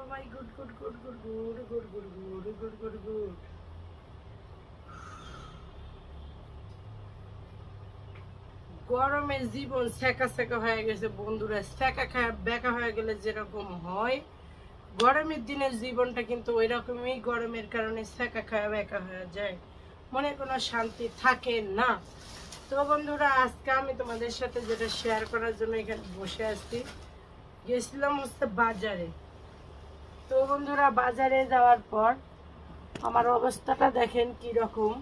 my good, good, good, good, good, good, good, good, good, good, good. গরমে জীবন সেকা সেকা হয়ে গেছে বন্ধুরা। সেকা খায় বেকা হয়ে গেলে যেরকম হয়, গরমের দিনের জীবনটা কিন্তু ওই রকমই। গরমের কারণে সেকা খায় বেকা হয়ে যায়, মনে কোনো শান্তি থাকে না। তো বন্ধুরা, আজকে আমি তোমাদের সাথে যেটা শেয়ার করার জন্য এখানে বসে আছি, গেছিলাম হচ্ছে বাজারে। তো বন্ধুরা, বাজারে যাওয়ার পর আমার অবস্থাটা দেখেন কি রকম,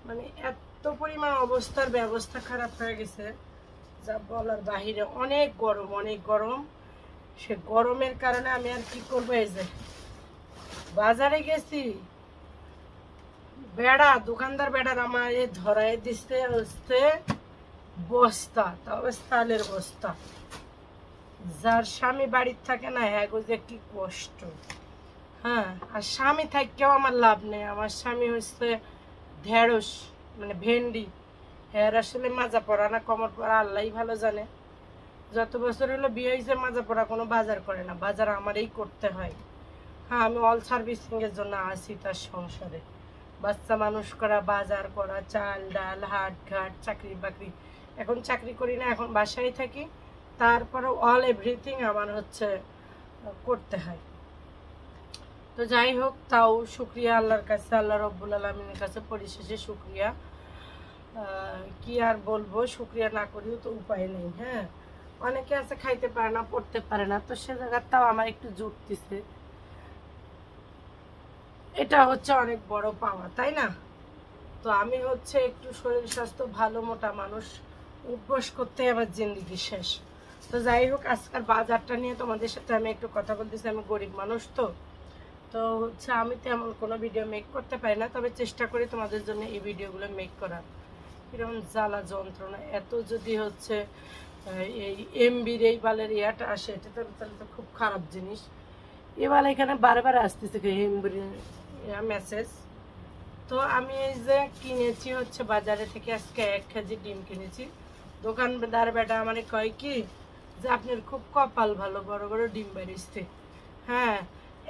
মানে এত পরিমাণ অবস্থার ব্যবস্থা খারাপ হয়ে গেছে যা বলার বাহিরে। অনেক গরম, অনেক গরম। সে গরমের কারণে আমি আর কি করবো, এই যে বাজারে গেছি, বেড়া দোকানদার বেড়ার আমার ধরাই দিচ্ছে হচ্ছে বস্তা, তবে স্থালের বস্তা। যার স্বামী বাড়ির থাকে না, হ্যাঁ গো যে কি কষ্ট। হ্যাঁ, আর স্বামী থাকতেও আমার লাভ নেই। আমার স্বামী হচ্ছে ঢেঁড়স, মানে ভেন্ডি। হ্যাঁ, আসলে মাজা পড়া না কমর পড়া আল্লাহ ভালো জানে। যত বছর হলো বিয়ে হয়েছে, মাজা পড়া কোনো বাজার করে না, বাজার আমারই করতে হয়। হ্যাঁ, আমি অল সার্ভিসিং এর জন্য আসি তার সংসারে। বাচ্চা মানুষ করা, বাজার করা, চাল ডাল, হাট ঘাট, চাকরি বাকরি। এখন চাকরি করি না, এখন বাসায় থাকি। তারপরে অল এভরিথিং আমার হচ্ছে করতে হয়। তো যাই হোক, তাও শুক্রিয়া আল্লাহর কাছে, আল্লাহ রব্বুল আলমিনের কাছে পরিশেষে শুক্রিয়া। কি আর বলবো, শুক্রিয়া না করিও তো উপায় নেই। হ্যাঁ, অনেকে আছে খাইতে পারে না, পড়তে পারে না, তো সে জায়গার তাও আমার একটু জুটতেছে। এটা হচ্ছে অনেক বড় পাওয়া, তাই না? তো আমি হচ্ছে একটু শরীর স্বাস্থ্য ভালো, মোটা মানুষ, উপবাস করতে আবার জিন্দিগি শেষ। তো যাই হোক, আজকাল বাজারটা নিয়ে তোমাদের সাথে আমি একটু কথা বলতেছি। আমি গরিব মানুষ, তো তো হচ্ছে আমি তেমন কোনো ভিডিও মেক করতে পারি না, তবে চেষ্টা করি তোমাদের জন্য এই ভিডিওগুলো মেক করার। কিরকম জ্বালা যন্ত্রণা এত, যদি হচ্ছে এই এমবির এই বালের ইয়াটা আসে, এটা তো তাহলে তো খুব খারাপ জিনিস। এবার এখানে বারবার আসতেছে এমবির মেসেজ। তো আমি এই যে কিনেছি হচ্ছে বাজারে থেকে আজকে 1 কেজি ডিম কিনেছি। দোকানদার বেটা মানে কয় কি যে আপনার খুব কপাল ভালো, বড় বড় ডিম বেরিয়েছে। হ্যাঁ,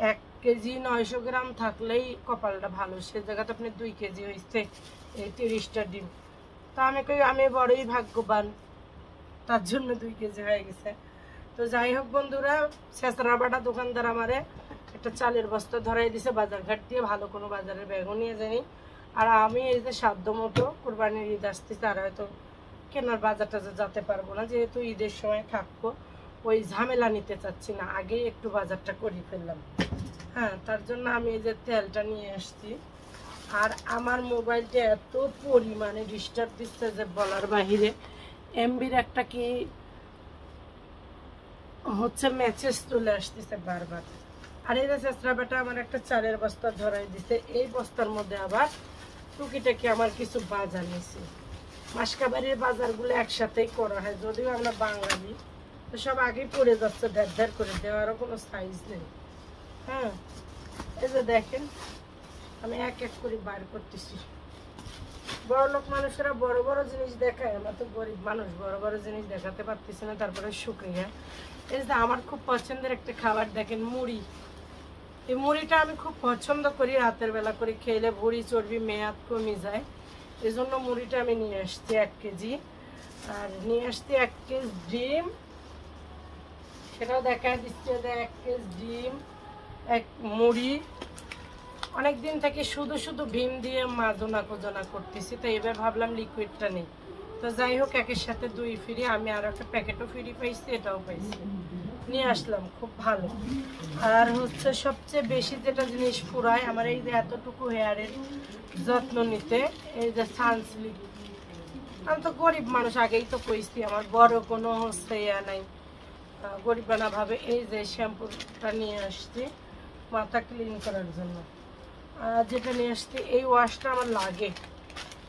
1 কেজি 900 গ্রাম থাকলেই কপালটা ভালো, সে জায়গাতে আপনি 2 কেজি হয়েছে, এই 30টা ডিম। তো আমি কই আমি বড়ই ভাগ্যবান, তার জন্য 2 কেজি হয়ে গেছে। তো যাই হোক বন্ধুরা, শেষরা বাটা দোকানদার আমারে একটা চালের বস্তা ধরাই দিছে বাজার ঘাট দিয়ে, ভালো কোনো বাজারের ব্যাগও নিয়ে যায়নি। আর আমি এই যে সাধ্য মতো কোরবানির ঈদ আসতেছে, আর হয়তো কেনার বাজার টাজার যেতে পারবো না, যেহেতু ঈদের সময় থাকবো, ওই ঝামেলা নিতে চাচ্ছি না, আগেই একটু বাজারটা করে ফেললাম। হ্যাঁ, তার জন্য আমি এই যে তেলটা নিয়ে আসছি। আর আমার মোবাইলটা এত পরিমাণে ডিস্টার্ব দিচ্ছে যে বলার বাহিরে। এমবির একটা কি হচ্ছে মেসেজ চলে আসতেছে বারবার। আর এই যে চেষ্টা বেটা আমার একটা চালের বস্তা ধরাই দিছে, এই বস্তার মধ্যে আবার টুকিটাকি আমার কিছু বাজার নিয়েছি। মাসকাবাড়ির বাজারগুলো একসাথেই করা হয়, যদিও আমরা বাঙালি, তো সব আগেই পড়ে যাচ্ছে, ধ্যার ধ্যার করে দেওয়ারও কোনো সাইজ নেই। হ্যাঁ, এই যে দেখেন আমি এক এক করে বার করতেছি। বড় লোক মানুষেরা বড় বড় জিনিস দেখায়, আমরা তো গরিব মানুষ, বড় বড় জিনিস দেখাতে পারতেছি না। তারপরে শুক্রিয়া। এই যে আমার খুব পছন্দের একটা খাবার দেখেন, মুড়ি। এই মুড়িটা আমি খুব পছন্দ করি, রাতের বেলা করে খেলে ভুঁড়ি চর্বি মেয়াদ কমে যায়। এই জন্য মুড়িটা আমি নিয়ে আসছি 1 কেজি। আর নিয়ে আসছি 1 কেজি ডিম, সেটাও দেখা দিচ্ছে যে 1 কেজি ডিম, 1 মুড়ি। অনেকদিন থেকে শুধু শুধু ভীম দিয়ে মাজনা কোজনা করতেছি, তো এবার ভাবলাম লিকুইডটা নেই। তো যাই হোক, একের সাথে 2 ফ্রি। আমি আর একটা প্যাকেটও ফ্রি পাইছি, এটাও পাইছি, নিয়ে আসলাম, খুব ভালো। আর হচ্ছে সবচেয়ে বেশি যেটা জিনিস ফুরায় আমার, এই যে এতটুকু হেয়ারের যত্ন নিতে, এই যে সানসিল্ক। আমি তো গরিব মানুষ, আগেই তো কইছি, আমার বড় কোনো হচ্ছে ইয়া নাই, গরিবানা ভাবে। এই যে শ্যাম্পুটা নিয়ে আসছি মাথা ক্লিন করার জন্য। যেটা নিয়ে আসছি, এই ওয়াশটা আমার লাগে,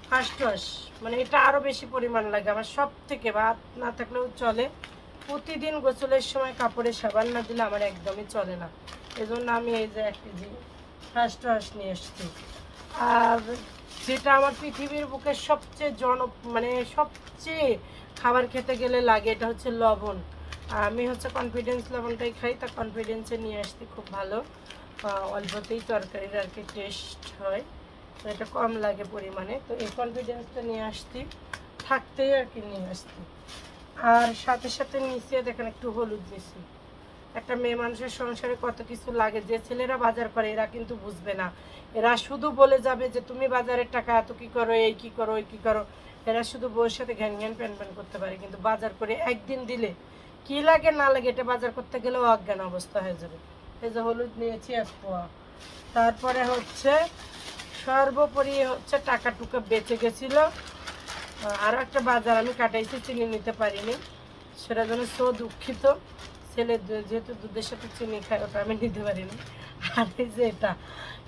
ফার্স্ট ওয়াশ, মানে এটা আরও বেশি পরিমাণ লাগে আমার সব থেকে। ভাত না থাকলেও চলে, প্রতিদিন গোসলের সময় কাপড়ে সাবান না দিলে আমার একদমই চলে না। এজন্য আমি এই যে 1 কেজি ফার্স্ট ওয়াশ নিয়ে এসেছি। আর যেটা আমার পৃথিবীর বুকে সবচেয়ে মানে সবচেয়ে খাবার খেতে গেলে লাগে, এটা হচ্ছে লবণ। আমি হচ্ছে কনফিডেন্স লবণটাই খাই, তা কনফিডেন্সে নিয়ে আসতে খুব ভালো, অল্পতেই তরকারির আর কি টেস্ট হয়, তো এটা কম লাগে পরিমাণে, তো এই কনফিডেন্সটা নিয়ে আসছি, থাকতেই আর কি নিয়ে আসছি। আর সাথে সাথে নিচে দেখেন একটু হলুদ নিছি। একটা মেয়ে মানুষের সংসারে কত কিছু লাগে, যে ছেলেরা বাজার করে এরা কিন্তু বুঝবে না, এরা শুধু বলে যাবে যে তুমি বাজারের টাকা এত কি করো, এই কি করো, ওই কি করো, এরা শুধু বউয়ের সাথে ঘ্যান ঘ্যান প্যান প্যান করতে পারে, কিন্তু বাজার করে একদিন দিলে কি লাগে না লাগে এটা বাজার করতে গেলেও অজ্ঞান অবস্থা হয়ে যাবে। এই যে হলুদ নিয়েছি 1 পোয়া। তারপরে হচ্ছে সর্বোপরি হচ্ছে টাকা টুকা বেঁচে গেছিল, আরও একটা বাজার আমি কাটাইছি, চিনি নিতে পারিনি, সেটা জন্য সো দুঃখিত। ছেলে যেহেতু দুধের সাথে চিনি খায়, ওটা আমি নিতে পারিনি। আর এই যে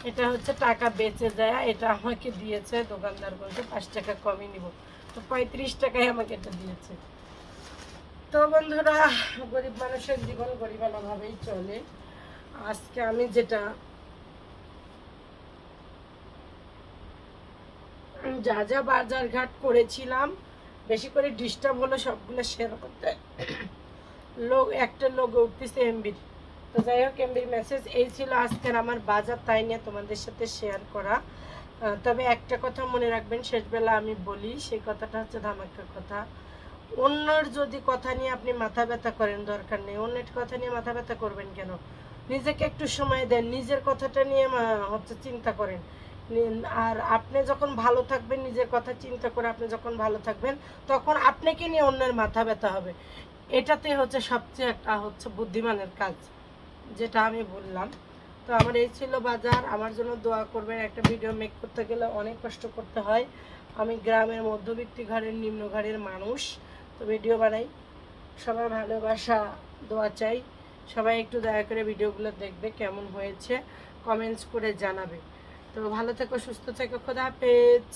এটা হচ্ছে টাকা বেঁচে যায়, এটা আমাকে দিয়েছে দোকানদার, বলছে 5 টাকা কমই নিব, তো 35 টাকায় আমাকে এটা দিয়েছে। তো বন্ধুরা, গরিব মানুষের জীবন গরিবানাভাবেই চলে। আজকে আমি যেটা যা যা বাজার ঘাট করেছিলাম, বেশি করে ডিস্টার্ব হলো সবগুলো শেয়ার করতে, একটা লোক উঠতেছে এমবির। তো যাই হোক, এমবির মেসেজ এই ছিল আজকের আমার বাজার, তাই নিয়ে তোমাদের সাথে শেয়ার করা। তবে একটা কথা মনে রাখবেন, শেষবেলা আমি বলি, সেই কথাটা হচ্ছে ধামাকা কথা। অন্যের যদি কথা নিয়ে আপনি মাথা ব্যথা করেন, দরকার নেই। অন্যের কথা নিয়ে মাথা ব্যথা করবেন কেন? নিজেকে একটু সময় দেন, নিজের কথাটা নিয়ে হচ্ছে চিন্তা করেন। আর আপনি যখন ভালো থাকবেন, নিজের কথা চিন্তা করে আপনি যখন ভালো থাকবেন, তখন আপনাকে নিয়ে অন্যের মাথা ব্যথা হবে। এটাতে হচ্ছে সবচেয়ে একটা হচ্ছে বুদ্ধিমানের কাজ, যেটা আমি বললাম। তো আমার এই ছিল বাজার, আমার জন্য দোয়া করবেন। একটা ভিডিও মেক করতে গেলে অনেক কষ্ট করতে হয়, আমি গ্রামের মধ্যবিত্ত ঘরের নিম্ন ঘরের মানুষ, তো ভিডিও বানাই। সবার ভালোবাসা দোয়া চাই, সবাই একটু দয়া করে ভিডিওগুলো দেখবে, কেমন হয়েছে কমেন্টস করে জানাবে। তো ভালো থেকো, সুস্থ থেকো, খোদা হাফেজ।